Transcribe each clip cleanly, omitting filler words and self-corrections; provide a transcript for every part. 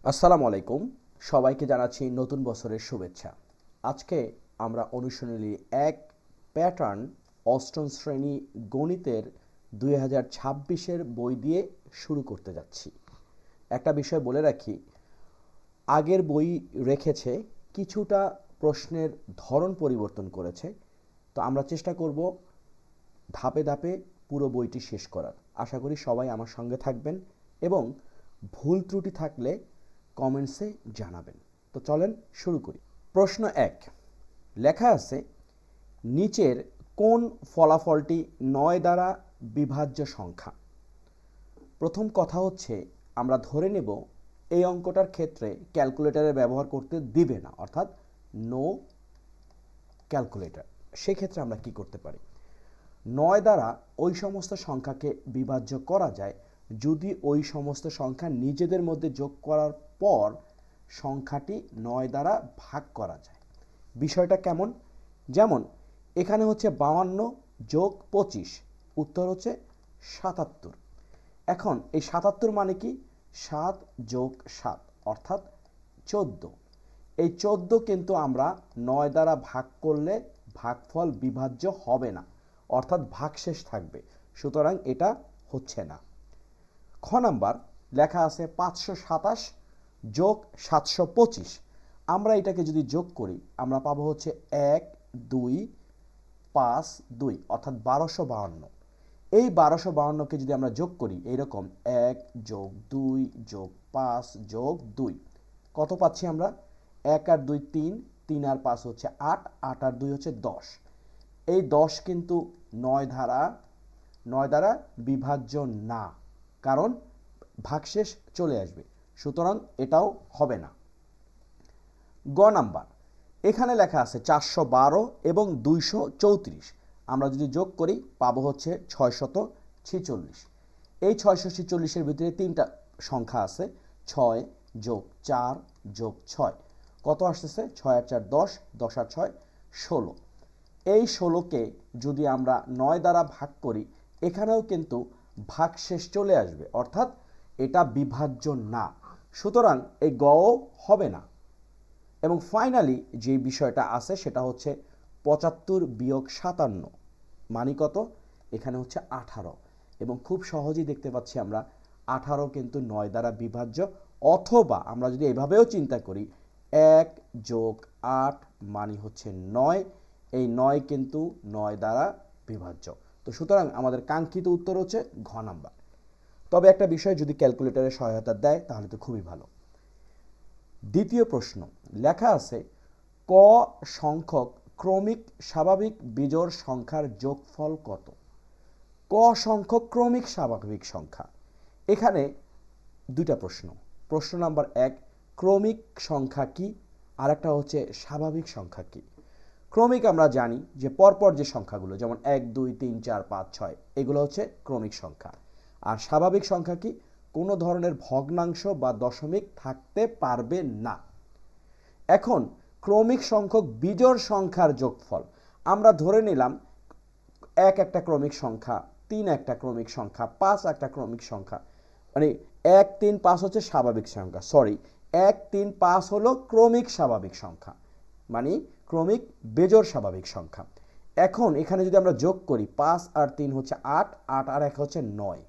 আসসালামু আলাইকুম। সবাইকে জানাচ্ছি নতুন বছরের শুভেচ্ছা। আজকে আমরা অনুশীলনী ১ প্যাটার্ন অষ্টম শ্রেণী গণিতের ২০২৬-এর বই দিয়ে শুরু করতে যাচ্ছি। একটা বিষয় বলে রাখি, আগের বই রেখেছে, কিছুটা প্রশ্নের ধরন পরিবর্তন করেছে। তো আমরা চেষ্টা করব ধাপে ধাপে পুরো বইটি শেষ করার। আশা করি সবাই আমার সঙ্গে থাকবেন এবং ভুল ত্রুটি থাকলে কমেন্টসে জানাবেন। তো চলেন শুরু করি। প্রশ্ন ১, লেখা আছে নিচের কোন ফলাফলটি ৯ দ্বারা বিভাজ্য সংখ্যা। প্রথম কথা হচ্ছে, আমরা ধরে নেব এই অঙ্কটার ক্ষেত্রে ক্যালকুলেটরের ব্যবহার করতে দিবে না, অর্থাৎ নো ক্যালকুলেটর। সেক্ষেত্রে আমরা কি করতে পারি? ৯ দ্বারা ওই সমস্ত সংখ্যাকে বিভাজ্য করা যায় যদি ওই সমস্ত সংখ্যা নিজেদের মধ্যে যোগ করার পর সংখ্যাটি ৯ দ্বারা ভাগ করা যায়। বিষয়টা কেমন? যেমন এখানে হচ্ছে ৫২ যোগ ২৫, উত্তর হচ্ছে ৭৭। এখন এই ৭৭ মানে কি? ৭ যোগ ৭ অর্থাৎ ১৪। এই ১৪ কিন্তু আমরা ৯ দ্বারা ভাগ করলে ভাগফল বিভাজ্য হবে না, অর্থাৎ ভাগশেষ থাকবে, সুতরাং এটা হচ্ছে না। খ নাম্বার লেখা আছে ৫২৭ যোগ ৭২৫। আমরা এটাকে যদি যোগ করি আমরা পাবো হচ্ছে ১ ২ ৫ ২ অর্থাৎ ১২৫২। এই ১২৫২কে যদি আমরা যোগ করি এইরকম ১ যোগ ২ যোগ ৫ যোগ ২, কত পাচ্ছি আমরা? ১ আর ২ ৩, ৩ আর ৫ হচ্ছে ৮, ৮ আর ২ হচ্ছে ১০। এই ১০ কিন্তু ৯ দ্বারা বিভাজ্য না, কারণ ভাগশেষ চলে আসবে, সুতরাং এটাও হবে না। গ নাম্বার, এখানে লেখা আছে ৪১২ এবং ২৩৪। আমরা যদি যোগ করি পাবো হচ্ছে ৬৪৬। এই ৬৪৬-এর ভিতরে তিনটা সংখ্যা আছে, ৬ যোগ ৪ যোগ ৬, কত আসতেছে? ৬ আর ৪ ১০, ১০ আর ৬ ১৬। এই ১৬কে যদি আমরা ৯ দ্বারা ভাগ করি এখানেও কিন্তু ভাগশেষ চলে আসবে, অর্থাৎ এটা বিভাজ্য না, সুতরাং এই গও হবে না। এবং ফাইনালি যে বিষয়টা আছে সেটা হচ্ছে ৭৫ বিয়োগ ৫৭, মানে কত? এখানে হচ্ছে ১৮। এবং খুব সহজেই দেখতে পাচ্ছি আমরা ১৮ কিন্তু ৯ দ্বারা বিভাজ্য, অথবা আমরা যদি এভাবেও চিন্তা করি ১ যোগ ৮ মানে হচ্ছে ৯, এই ৯ কিন্তু ৯ দ্বারা বিভাজ্য। তো সুতরাং আমাদের কাঙ্ক্ষিত উত্তর হচ্ছে ঘ নাম্বার। তবে একটা বিষয়, যদি ক্যালকুলেটরের সহায়তা দেয় তাহলে তো খুবই ভালো। দ্বিতীয় প্রশ্ন লেখা আছে ক সংখ্যক ক্রমিক স্বাভাবিক বিজোড় সংখ্যার যোগফল কত। ক সংখ্যক ক্রমিক স্বাভাবিক সংখ্যা। এখানে দুইটা প্রশ্ন। প্রশ্ন নাম্বার ১, ক্রমিক সংখ্যা কি, আর একটা হচ্ছে স্বাভাবিক সংখ্যা কি। ক্রমিক আমরা জানি যে পরপর যে সংখ্যাগুলো, যেমন ১ ২ ৩ ৪ ৫ ৬, এগুলো হচ্ছে ক্রমিক সংখ্যা। আর স্বাভাবিক সংখ্যা কি? কোনো ধরনের ভগ্নাংশ বা দশমিক থাকতে পারবে না। এখন ক্রমিক সংখ্যক বিজোড় সংখ্যার যোগফল আমরা ধরে নিলাম ১ একটা ক্রমিক সংখ্যা, ৩ একটা ক্রমিক সংখ্যা, ৫ একটা ক্রমিক সংখ্যা, মানে ১ ৩ ৫ হচ্ছে স্বাভাবিক সংখ্যা, সরি ১ ৩ ৫ হলো ক্রমিক স্বাভাবিক সংখ্যা, মানে ক্রমিক বেজোড় স্বাভাবিক সংখ্যা। এখন এখানে যদি আমরা যোগ করি ৫ আর ৩ হচ্ছে ৮, ৮ আর ১ হচ্ছে ৯।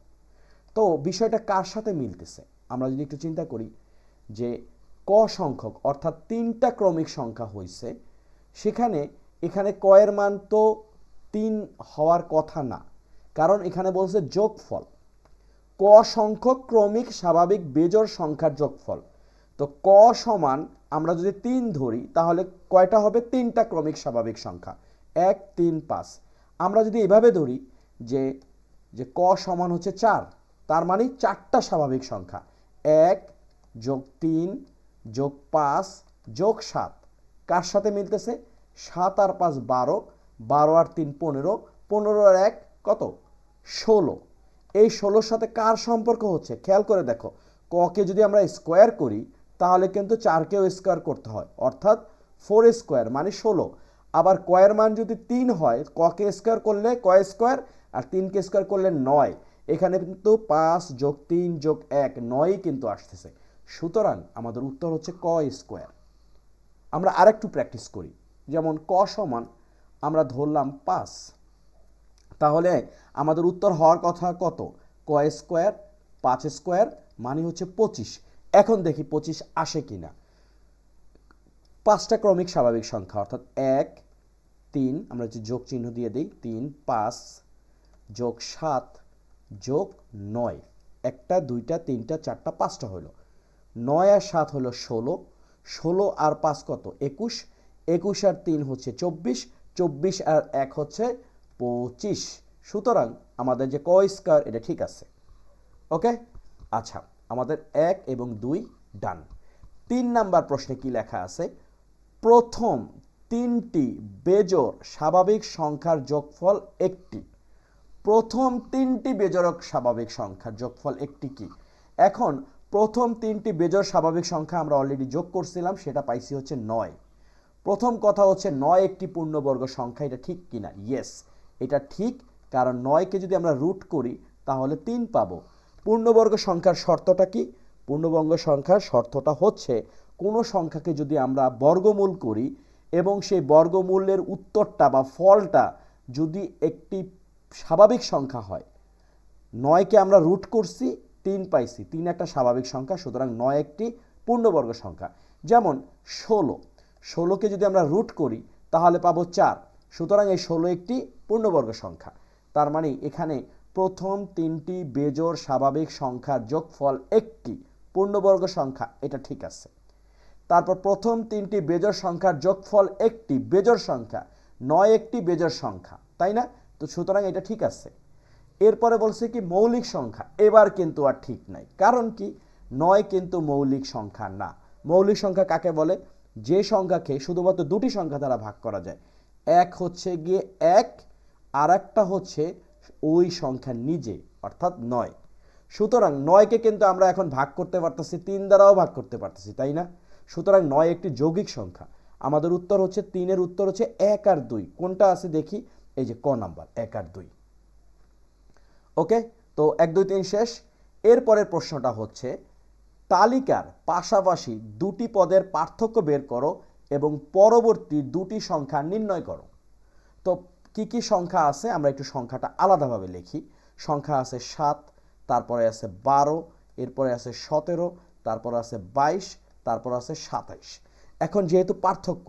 তো বিষয়টা কার সাথে মিলতেছে? আমরা যদি একটু চিন্তা করি যে ক সংখ্যক অর্থাৎ ৩টা ক্রমিক সংখ্যা হয়েছে, সেখানে এখানে ক এর মান তো ৩ হওয়ার কথা না, কারণ এখানে বলছে যোগফল, ক সংখ্যক ক্রমিক স্বাভাবিক বেজোড় সংখ্যার যোগফল। তো ক সমান আমরা যদি ৩ ধরি তাহলে কয়টা হবে? ৩টা ক্রমিক স্বাভাবিক সংখ্যা, ১ ৩ ৫। আমরা যদি এভাবে ধরি যে যে ক সমান হচ্ছে ৪, তার মানে ৪টা স্বাভাবিক সংখ্যা, ১ যোগ ৩ যোগ ৫ যোগ ৭, কার সাথে মিলতেছে? ৭ আর ৫ ১২, ১২ আর ৩ ১৫, ১৫ আর ১ কত? ১৬। এই ১৬-র সাথে কার সম্পর্ক হচ্ছে? খেয়াল করে দেখো, ককে যদি আমরা স্কোয়ার করি তাহলে কিন্তু ৪কেও স্কোয়ার করতে হয়, অর্থাৎ 4 স্কোয়ার মানে ১৬। আবার কয়ের মান যদি ৩ হয়, ককে স্কোয়ার করলে কয় স্কোয়ার, আর ৩কে স্কোয়ার করলে ৯। এখানে কিন্তু ৫ যোগ ৩ যোগ ১ ৯ই কিন্তু আসতেছে, সুতরাং আমাদের উত্তর হচ্ছে ক স্কোয়ার। আমরা আরেকটু প্র্যাকটিস করি, যেমন ক সমান আমরা ধরলাম 5, তাহলে আমাদের উত্তর হওয়ার কথা কত? ক স্কোয়ার 5 স্কোয়ার মানে হচ্ছে 25। এখন দেখি 25 আসে কিনা। 5টা ক্রমিক স্বাভাবিক সংখ্যা, অর্থাৎ 1 3, আমরা যে যোগ চিহ্ন দিয়ে দিই, 3 5 যোগ 7 যোগ 9, 1টা 2টা 3টা 4টা 5টা হলো, 9 আর 7 হলো 16, 16 আর 5 কত? 21, 21 আর 3 হচ্ছে 24, 24 আর 1 হচ্ছে 25। সুতরাং আমাদের যে ক স্কয়ার এটা ঠিক আছে। ওকে, আচ্ছা, আমাদের 1 এবং 2 ডান। 3 নাম্বার প্রশ্নে কি লেখা আছে? প্রথম 3টি বেজোড় স্বাভাবিক সংখ্যার যোগফল একটি। প্রথম 3টি বেজোড় স্বাভাবিক সংখ্যার যোগফল একটি কি? এখন প্রথম 3টি বেজোড় স্বাভাবিক সংখ্যা আমরা অলরেডি যোগ করছিলাম, সেটা পাইছি হচ্ছে 9। প্রথম কথা হচ্ছে 9 একটি পূর্ণবর্গ সংখ্যা, এটা ঠিক কিনা? ইয়েস, এটা ঠিক, কারণ 9কে যদি আমরা রুট করি তাহলে 3 পাবো। পূর্ণবর্গ সংখ্যার শর্তটা কি? পূর্ণবর্গ সংখ্যার শর্তটা হচ্ছে কোনো সংখ্যাকে যদি আমরা বর্গমূল করি এবং সেই বর্গমূলের উত্তরটা বা ফলটা যদি একটি স্বাভাবিক সংখ্যা হয়, 9কে আমরা রুট করছি 3 পাইছি, 3 একটা স্বাভাবিক সংখ্যা, সুতরাং 9 একটি পূর্ণবর্গ সংখ্যা। যেমন 16কে যদি আমরা রুট করি তাহলে পাবো 4, সুতরাং এই 16 একটি পূর্ণবর্গ সংখ্যা। তার মানে এখানে প্রথম 3টি বেজোড় স্বাভাবিক সংখ্যার যোগফল একটি পূর্ণবর্গ সংখ্যা, এটা ঠিক আছে। তারপর প্রথম 3টি বেজোড় সংখ্যার যোগফল একটি বেজোড় সংখ্যা, 9 একটি বেজোড় সংখ্যা, তাই না? তো সুতরাং এটা ঠিক আছে। এরপরে বলছে কি মৌলিক সংখ্যা, এবার কিন্তু আর ঠিক নাই। কারণ কি? 9 কিন্তু মৌলিক সংখ্যা না। মৌলিক সংখ্যা কাকে বলে? যে সংখ্যাকে শুধুমাত্র দুটি সংখ্যা দ্বারা ভাগ করা যায়, এক হচ্ছে গিয়ে 1, আর একটা হচ্ছে ওই সংখ্যা নিজে, অর্থাৎ 9। সুতরাং 9কে কিন্তু আমরা এখন ভাগ করতে পারতেছি, 3 দ্বারাও ভাগ করতে পারতেছি, তাই না? সুতরাং 9 একটি যৌগিক সংখ্যা। আমাদের উত্তর হচ্ছে 3 এর উত্তর হচ্ছে 1 আর 2। কোনটা আছে দেখি, এই যে ক নাম্বার, 1 আর 2। ওকে, তো 1 2 3 শেষ। এরপরের প্রশ্নটা হচ্ছে তালিকার পাশাপাশি দুটি পদের পার্থক্য বের করো এবং পরবর্তী দুটি সংখ্যা নির্ণয় করো। তো কি কি সংখ্যা আছে আমরা একটু সংখ্যাটা আলাদাভাবে লিখি। সংখ্যা আছে 7, তারপরে আছে 12, এরপরে আছে 17, তারপর আছে 22, তারপর আছে 27। এখন যেহেতু পার্থক্য,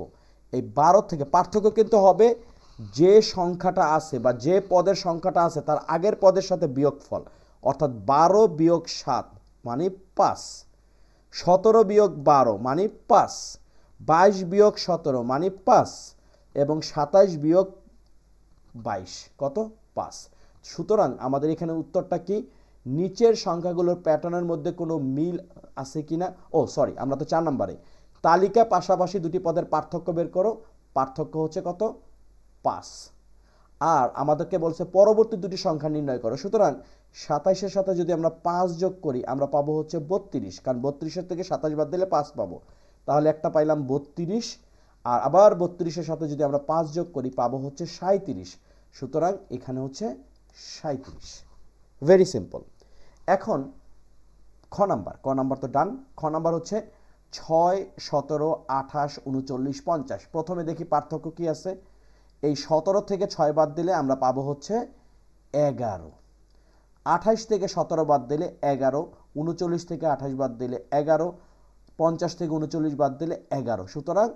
এই 12 থেকে পার্থক্য কিন্তু হবে যে সংখ্যাটা আছে বা যে পদের সংখ্যাটা আছে তার আগের পদের সাথে বিয়োগফল, অর্থাৎ 12 বিয়োগ 7 মানে 5, 17 বিয়োগ 12 মানে 5, 22 বিয়োগ 17 মানে 5, এবং 27 বিয়োগ 22 কত? 5। সুতরাং আমাদের এখানে উত্তরটা কি? নিচের সংখ্যাগুলোর প্যাটার্নের মধ্যে কোনো মিল আছে কিনা। ও সরি, আমরা তো 4 নম্বরে তালিকা পাশাপাশি দুটি পদের পার্থক্য বের করো। পার্থক্য হচ্ছে কত? 5। আর আমাদেরকে বলছে পরবর্তী দুটি সংখ্যা নির্ণয় করো। সুতরাং 27-এর সাথে যদি আমরা 5 যোগ করি আমরা পাবো হচ্ছে 32, কারণ 32-এর থেকে 27 বাদ দিলে 5 পাবো, তাহলে একটা পাইলাম 32। আর আবার 32-এর সাথে যদি আমরা 5 যোগ করি পাবো হচ্ছে 37, সুতরাং এখানে হচ্ছে 37। Very simple. এখন খ নাম্বার তো ডান। খ নাম্বার হচ্ছে 6 17 28 39 50। প্রথমে দেখি পার্থক্য কি আছে। এই 17 থেকে 6 বাদ দিলে আমরা পাবো হচ্ছে 11, 28 থেকে 17 বাদ দিলে 11, 39 থেকে 28 বাদ দিলে 11, 50 থেকে 39 বাদ দিলে 11। সুতরাং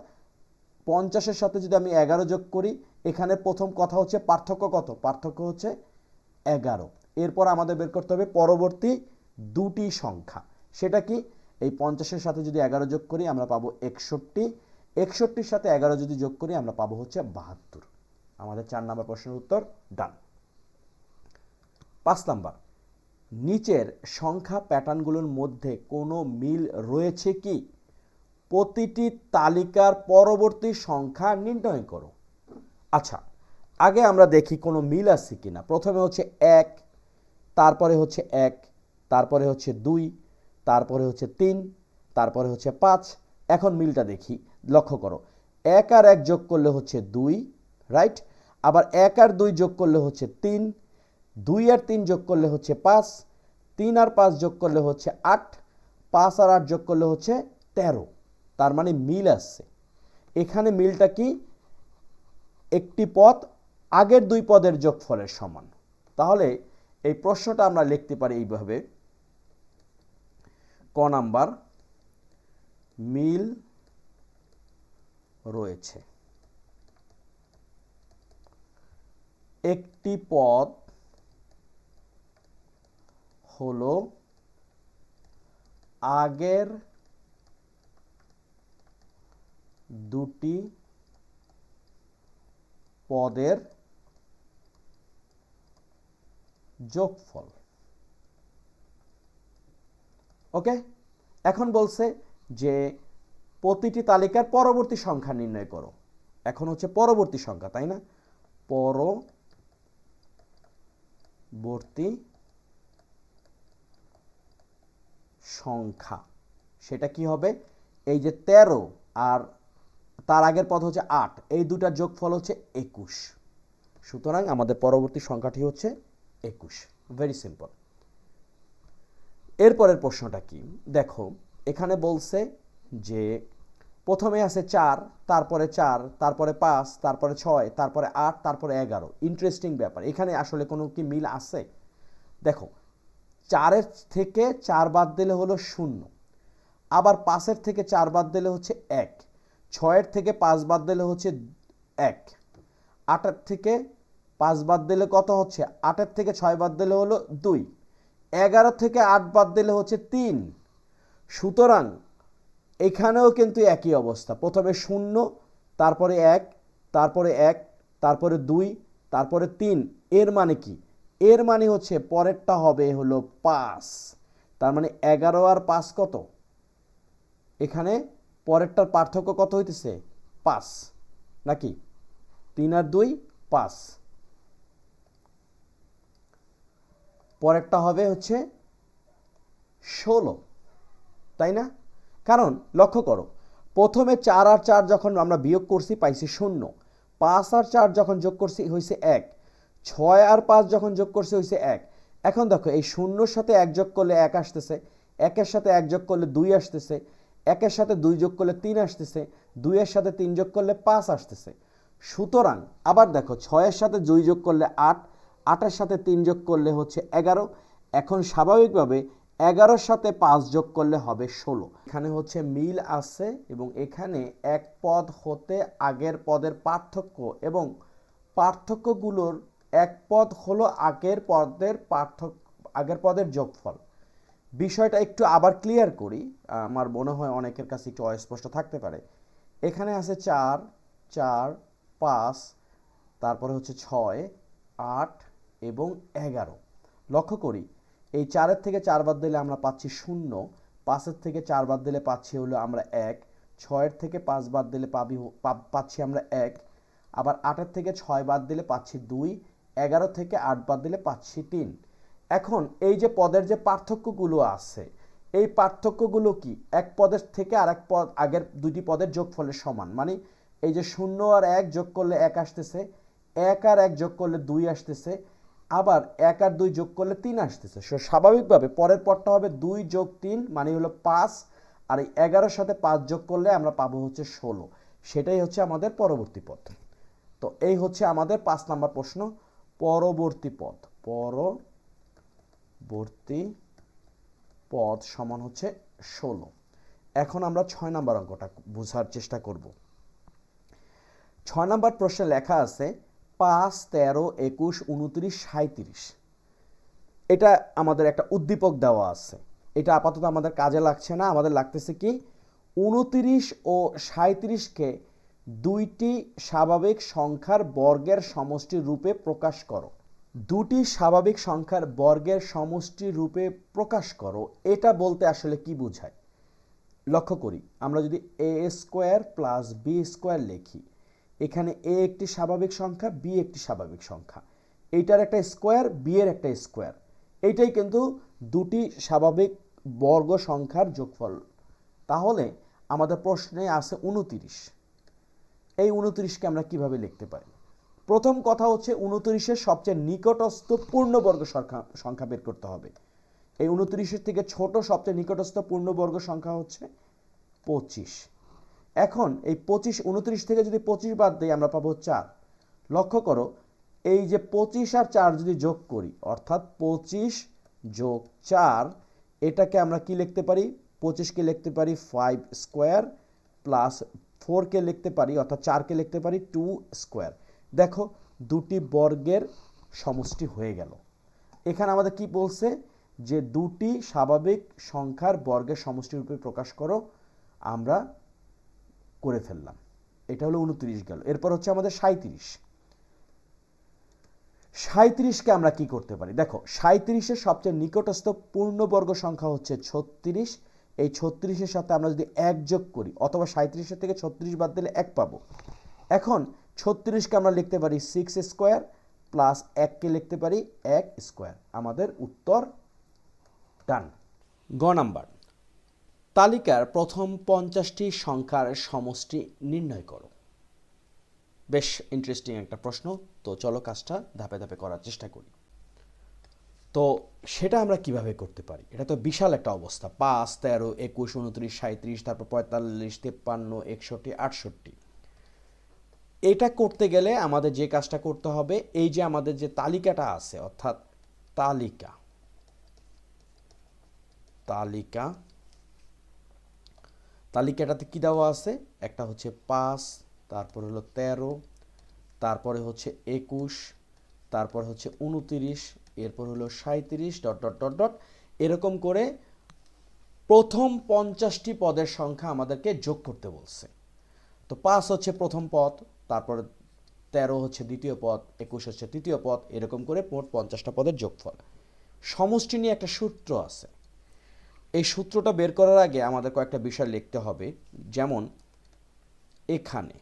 50-এর সাথে যদি আমি 11 যোগ করি, এখানে প্রথম কথা হচ্ছে পার্থক্য কত? পার্থক্য হচ্ছে 11। এরপর আমাদের বের করতে হবে পরবর্তী দুটি সংখ্যা, সেটা কি? এই 50-এর সাথে যদি 11 যোগ করি আমরা পাবো 61, 61-র সাথে 11 যদি যোগ করি আমরা পাবো হচ্ছে 72। আমাদের 4 নম্বর প্রশ্নের উত্তর ডান। 5 নাম্বার, নিচের সংখ্যা প্যাটার্নগুলোর মধ্যে কোনো মিল রয়েছে কি? প্রতিটি তালিকার পরবর্তী সংখ্যা নির্ণয় করো। আচ্ছা, আগে আমরা দেখি কোনো মিল আছে কিনা। প্রথমে হচ্ছে 1, তারপরে হচ্ছে 1, তারপরে হচ্ছে 2, তারপরে হচ্ছে 3, তারপরে হচ্ছে 5। এখন মিলটা দেখি, লক্ষ্য করো। 1 আর 1 যোগ করলে হচ্ছে 2, রাইট? আবার 1 আর 2 যোগ করলে হচ্ছে 3, 2 আর 3 যোগ করলে হচ্ছে 5, 3 আর 5 যোগ করলে হচ্ছে 8, 5 আর 8 যোগ করলে হচ্ছে 13, তার মানে মিল আসছে। এখানে মিলটা কি, একটি পদ আগের দুই পদের যোগফলের সমান। তাহলে এই প্রশ্নটা আমরা লিখতে পারি এইভাবে, ক নাম্বার, মিল রয়েছে। একটি পদ হলো আগের দুটি পদের যোগফল। ওকে, এখন বলছে যে প্রতিটি তালিকার পরবর্তী সংখ্যা নির্ণয় করো। এখন হচ্ছে পরবর্তী সংখ্যা, তাই না? পরবর্তী সংখ্যা সেটা কি হবে, এই যে 13 আর তার আগের পদ হচ্ছে 8, এই দুটার যোগফল হচ্ছে 21। সুতরাং আমাদের পরবর্তী সংখ্যাটি হচ্ছে 21। Very simple. এরপরের প্রশ্নটা কি দেখো, এখানে বলছে যে প্রথমে আছে 4, তারপরে 4, তারপরে 5, তারপরে 6, তারপরে 8, তারপরে 11। ইন্টারেস্টিং ব্যাপার, এখানে আসলে কোনো কি মিল আছে? দেখো, 4 থেকে 4 বাদ দিলে হলো 0, আবার 5 থেকে 4 বাদ দিলে হচ্ছে 1, 6 থেকে 5 বাদ দিলে হচ্ছে 1, 8 থেকে 5 বাদ দিলে কত হচ্ছে, 8 থেকে 6 বাদ দিলে হলো 2, 11 থেকে 8 বাদ দিলে হচ্ছে 3। সুতরাং এখানেও কিন্তু একই অবস্থা, প্রথমে 0, তারপরে 1, তারপরে 1, তারপরে 2, তারপরে 3। এর মানে কি, এর মানে হচ্ছে পরেরটা হবে হলো 5। তার মানে 11 আর 5 কত, এখানে পরেরটার পার্থক্য কত হইতেছে, 5 নাকি? 3 আর 2 5, পরেরটা হবে হচ্ছে 16, তাই না? কারণ লক্ষ্য করো, প্রথমে 4 আর 4 যখন আমরা বিয়োগ করছি পাইছি 0, 5 আর 4 যখন যোগ করছি হয়েছে 1, 6 আর 5 যখন যোগ করছি হয়েছে 1। এখন দেখো, এই 0-র সাথে 1 যোগ করলে 1 আসতেছে, 1-এর সাথে 1 যোগ করলে 2 আসতেছে, 1-এর সাথে 2 যোগ করলে 3 আসতেছে, 2-এর সাথে 3 যোগ করলে 5 আসতেছে। সুতরাং আবার দেখো, 6-এর সাথে 2 যোগ করলে 8, 8-এর সাথে 3 যোগ করলে হচ্ছে 11। এখন স্বাভাবিকভাবে 11-র সাথে 5 যোগ করলে হবে 16। এখানে হচ্ছে মিল আছে, এবং এখানে এক পদ হতে আগের পদের পার্থক্য, এবং পার্থক্যগুলোর এক পদ হলো আগের পদের যোগফল। বিষয়টা একটু আবার ক্লিয়ার করি, আমার মনে হয় অনেকের কাছে একটু অস্পষ্ট থাকতে পারে। এখানে আছে 4, 4, 5, তারপরে হচ্ছে 6, 8 এবং 11। লক্ষ্য করি, এই 4-এর থেকে 4 বাদ দিলে আমরা পাচ্ছি 0, 5-এর থেকে 4 বাদ দিলে পাচ্ছি হলো আমরা 1, 6-এর থেকে 5 বাদ দিলে পাচ্ছি আমরা 1, আবার 8-এর থেকে 6 বাদ দিলে পাচ্ছি 2, 11 থেকে 8 বাদ দিলে পাচ্ছি 3। এখন এই যে পদের যে পার্থক্যগুলো আছে, এই পার্থক্যগুলো কি, এক পদের থেকে আরেক পদ আগের দুটি পদের যোগফলের সমান। মানে এই যে 0 আর 1 যোগ করলে 1 আসতেছে, 1 আর 1 যোগ করলে 2 আসতেছে, আবার 1 আর 2 যোগ করলে 3 আসতেছে। স্বাভাবিকভাবে পরের পদটা হবে 2 যোগ 3 মানে হলো 5, আর এই 11-র সাথে 5 যোগ করলে আমরা পাবো হচ্ছে 16। সেটাই হচ্ছে আমাদের পরবর্তী পদ। তো এই হচ্ছে আমাদের 5 নাম্বার প্রশ্ন, পরবর্তী পদ। পরবর্তী পদ সমান হচ্ছে 16। এখন আমরা 6 নাম্বার অঙ্কটা বোঝার চেষ্টা করব। 6 নাম্বার প্রশ্নে লেখা আছে 5, 13, 21, 29, 37। এটা আমাদের একটা উদ্দীপক দেওয়া আছে, এটা আপাতত আমাদের কাজে লাগছে না। আমাদের লাগতেছে কি, 29 ও 37কে দুইটি স্বাভাবিক সংখ্যার বর্গের সমষ্টি রূপে প্রকাশ করো। দুটি স্বাভাবিক সংখ্যার বর্গের সমষ্টি রূপে প্রকাশ করো, এটা বলতে আসলে কি বোঝায়? লক্ষ্য করি, আমরা যদি a square plus b square লিখি, এখানে a একটি স্বাভাবিক সংখ্যা, b একটি স্বাভাবিক সংখ্যা, এইটার একটা স্কোয়ার, b এর একটা স্কোয়ার, এইটাই কিন্তু দুটি স্বাভাবিক বর্গ সংখ্যার যোগফল। তাহলে আমাদের প্রশ্নে আছে 29। এই 29কে আমরা কিভাবে লিখতে পারি? প্রথম কথা হচ্ছে 29-এর সবচেয়ে নিকটস্থ পূর্ণবর্গ সংখ্যা বের করতে হবে। এই 29-এর থেকে ছোট সবচেয়ে নিকটস্থ পূর্ণবর্গ সংখ্যা হচ্ছে 25। এখন এই 29 থেকে যদি 25 বাদ দিই আমরা পাবো 4। লক্ষ্য করো, এই যে 25 আর 4 যদি যোগ করি, অর্থাৎ 25 যোগ 4, এটাকে আমরা কি লিখতে পারি? 25কে লিখতে পারি 5 স্কোয়ার প্লাস 4কে লিখতে পারি, অর্থাৎ 4কে লিখতে পারি 2 স্কোয়ার। দেখো, দুটি বর্গের সমষ্টি হয়ে গেল। এখানে আমাদের কি বলছে? যে দুটি স্বাভাবিক সংখ্যার বর্গের সমষ্টি রূপে প্রকাশ করো। আমরা করে ফেললাম। এটা হলো 29 গেল। এরপর হচ্ছে আমাদের 37। 37কে আমরা কি করতে পারি? দেখো, 37-এর সবচেয়ে নিকটস্থ পূর্ণবর্গ সংখ্যা হচ্ছে 36। এই 36-এর সাথে আমরা যদি 1 যোগ করি, অথবা 37-এর থেকে 36 বাদ দিলে 1 পাবো। এখন 36কে আমরা লিখতে পারি 6 স্কোয়ার প্লাস 1কে লিখতে পারি 1 স্কোয়ার। আমাদের উত্তর ডান। গ নাম্বার, তালিকার প্রথম 50টি সংখ্যার সমষ্টি নির্ণয় করো। বেশ ইন্টারেস্টিং একটা প্রশ্ন। তো চলো কাজটা ধাপে ধাপে করার চেষ্টা করি। তো সেটা আমরা কিভাবে করতে পারি? এটা তো বিশাল একটা অবস্থা। 5, 13, 21, 29, 37, তারপর 45, 53, 61, 68। এটা করতে গেলে আমাদের যে কাজটা করতে হবে, এই যে আমাদের যে তালিকাটা আছে, অর্থাৎ তালিকা তালিকা তালিকাটাতে কি দেওয়া আছে? একটা হচ্ছে 5, তারপর হলো 13, তারপরে হচ্ছে 21, তারপর হচ্ছে 29, এরপর হলো 37, ডট ডট ডট ডট, এরকম করে প্রথম 50টি পদের সংখ্যা আমাদেরকে যোগ করতে বলছে। তো 5 হচ্ছে প্রথম পদ, তারপর 13 হচ্ছে দ্বিতীয় পদ, 21 হচ্ছে তৃতীয় পদ, এরকম করে মোট 50টা পদের যোগফল। সমষ্টি নিয়ে একটা সূত্র আছে। এই সূত্রটা বের করার আগে আমাদের কয়েকটা বিষয় লিখতে হবে। যেমন এখানে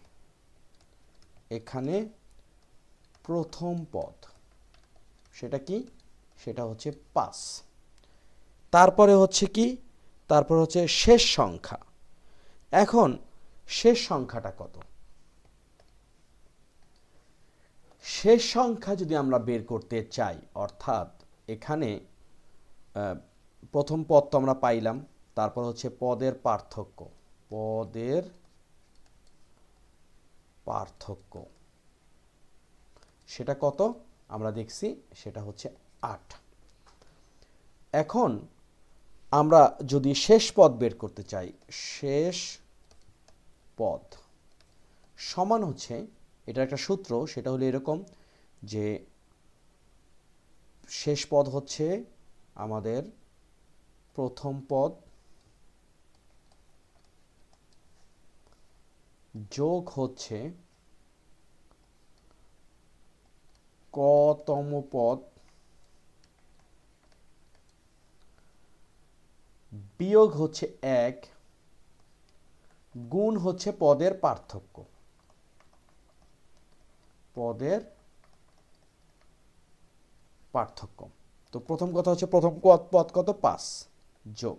এখানে প্রথম পদ, সেটা কি? সেটা হচ্ছে 5। তারপরে হচ্ছে কি? তারপর হচ্ছে শেষ সংখ্যা। এখন শেষ সংখ্যাটা কত? শেষ সংখ্যা যদি আমরা বের করতে চাই, অর্থাৎ এখানে প্রথম পদ তো আমরা পাইলাম, তারপর হচ্ছে পদের পার্থক্য। পদের পার্থক্য সেটা কত আমরা দেখছি, সেটা হচ্ছে 8। এখন আমরা যদি শেষ পদ বের করতে চাই, শেষ পদ সমান হচ্ছে, এটা একটা সূত্র, সেটা হলো এরকম যে শেষ পদ হচ্ছে আমাদের প্রথম পদ যোগ হচ্ছে কতম পদ বিয়োগ হচ্ছে 1 গুণ হচ্ছে পদের পার্থক্য। পদের পার্থক্য। তো প্রথম কথা হচ্ছে প্রথম পদ কত? 5 যোগ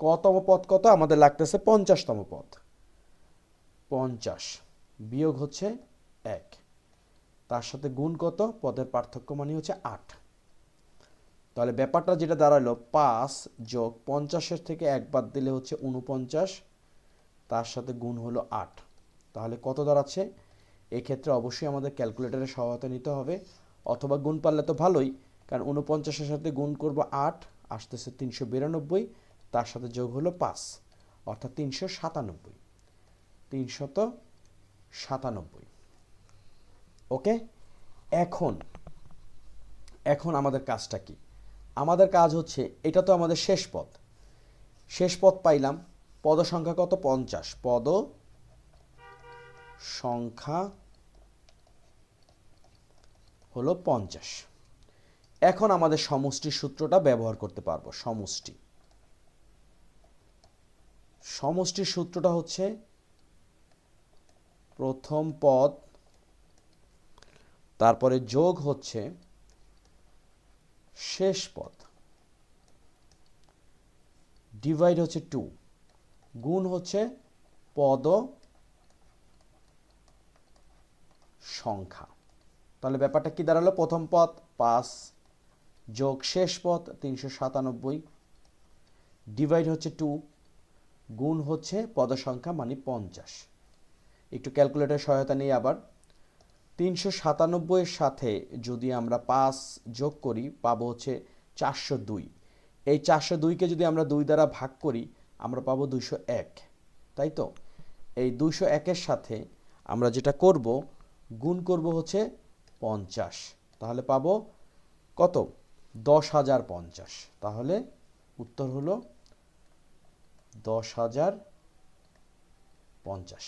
কতম পদ কত? আমাদের লাগতেছে 50তম পদ। 50 বিয়োগ হচ্ছে 1, তার সাথে গুণ কত? পদের পার্থক্য মানে হচ্ছে 8। তাহলে ব্যাপারটা যেটা দাঁড়ালো, 5 যোগ 50-এর থেকে 1 বাদ দিলে হচ্ছে 49, তার সাথে গুণ হলো 8। তাহলে কত দাঁড়াচ্ছে? এক্ষেত্রে অবশ্যই আমাদের ক্যালকুলেটরের সহায়তা নিতে হবে, অথবা গুণ পারলে তো ভালোই, কারণ 49-এর সাথে গুণ করব 8, আসতেছে 392, তার সাথে যোগ হলো 5, অর্থাৎ 397। 397। ওকে, এখন এখন আমাদের কাজটা কি? আমাদের কাজ হচ্ছে, এটা তো আমাদের শেষ পদ। শেষ পদ পাইলাম, পদ সংখ্যা কত? 50। পদ সংখ্যা হলো 50। এখন আমাদের সমষ্টির সূত্রটা ব্যবহার করতে পারবো। সমষ্টির সূত্রটা হচ্ছে প্রথম পদ, তারপরে যোগ হচ্ছে শেষ পদ, ডিভাইড হচ্ছে 2, গুণ হচ্ছে পদ সংখ্যা। তাহলে ব্যাপারটা কি দাঁড়ালো? প্রথম পদ 5 যোগ শেষ পদ 397, ডিভাইড হচ্ছে 2, গুণ হচ্ছে পদসংখ্যা মানে 50। একটু ক্যালকুলেটর সহায়তা নিয়ে আবার 397 এর সাথে যদি আমরা 5 যোগ করি পাবো হচ্ছে 402। এই 402কে যদি আমরা 2 দ্বারা ভাগ করি আমরা পাবো 201, তাই তো? এই 201-এর সাথে আমরা যেটা করব গুণ করব হচ্ছে 50, তাহলে পাবো কত? 10,050। তাহলে উত্তর হলো 10,050।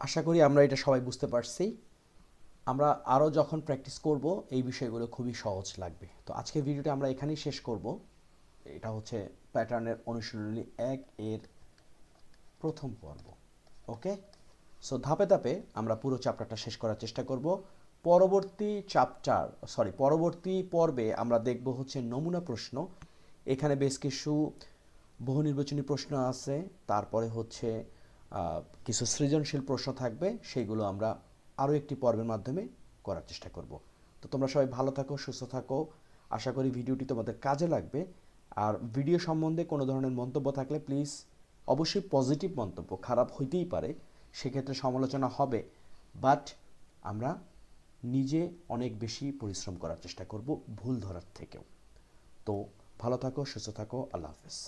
আশা করি আমরা এটা সবাই বুঝতে পারছি। আমরা আরও যখন প্র্যাকটিস করব এই বিষয়গুলো খুবই সহজ লাগবে। তো আজকের ভিডিওটা আমরা এখানেই শেষ করব। এটা হচ্ছে প্যাটার্নের অনুশীলনী 1 এর প্রথম পর্ব। ওকে, সো ধাপে ধাপে আমরা পুরো চ্যাপ্টারটা শেষ করার চেষ্টা করব। পরবর্তী পর্বে আমরা দেখব হচ্ছে নমুনা প্রশ্ন। এখানে বেশ কিছু বহু নির্বাচনী প্রশ্ন আছে, তারপরে হচ্ছে কিছু সৃজনশীল প্রশ্ন থাকবে, সেইগুলো আমরা আরও একটি পর্বের মাধ্যমে করার চেষ্টা করব। তো তোমরা সবাই ভালো থাকো, সুস্থ থাকো। আশা করি ভিডিওটি তোমাদের কাজে লাগবে। আর ভিডিও সম্বন্ধে কোনো ধরনের মন্তব্য থাকলে প্লিজ অবশ্যই পজিটিভ মন্তব্য, খারাপ হইতেই পারে, সেক্ষেত্রে সমালোচনা হবে, বাট আমরা নিজে অনেক বেশি পরিশ্রম করার চেষ্টা করব ভুল ধরার থেকেও। তো ভালো থাকো, সুস্থ থাকো, আল্লাহ হাফেজ।